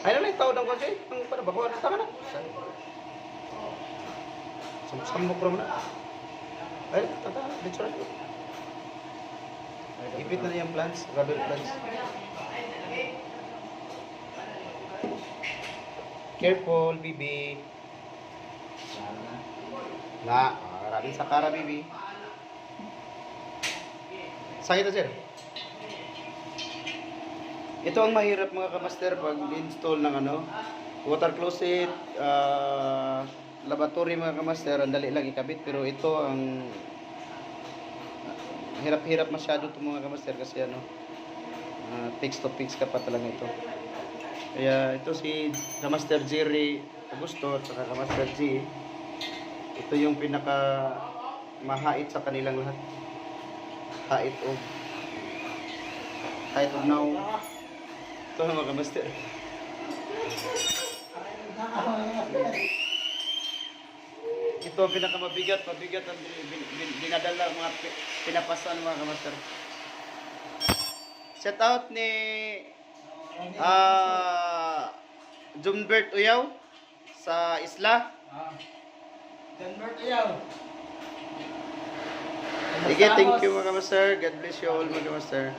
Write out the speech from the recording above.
Ay na itaw ng kasi ang para bago na tama na. Samok ro na. Ay tata dito ra. Ipit na yung plants, rubber plants. Careful, bibi. Na, maraming sakara, bibi. Sakit na, sir. Ito ang mahirap mga kamaster pag install ng ano, water closet, lavatory mga kamaster, ang dali lang ikabit. Pero ito ang hirap-hirap masyado itong mga kamaster kasi ano, fix to fix ka pa talaga ito. Kaya ito si Kamaster Jerry Augusto at saka Kamaster G. Ito yung pinaka mahait sa kanilang lahat. Hait of now. Ito mga Kamaster. Ito ang pinakamabigat, mabigat ang dinadala mga pinapasan mga Kamaster. Shout out ni Jumbert Uyaw sa Isla. Jumbert Uyaw. Sige, thank you mga Kamaster. God bless you all mga Kamaster.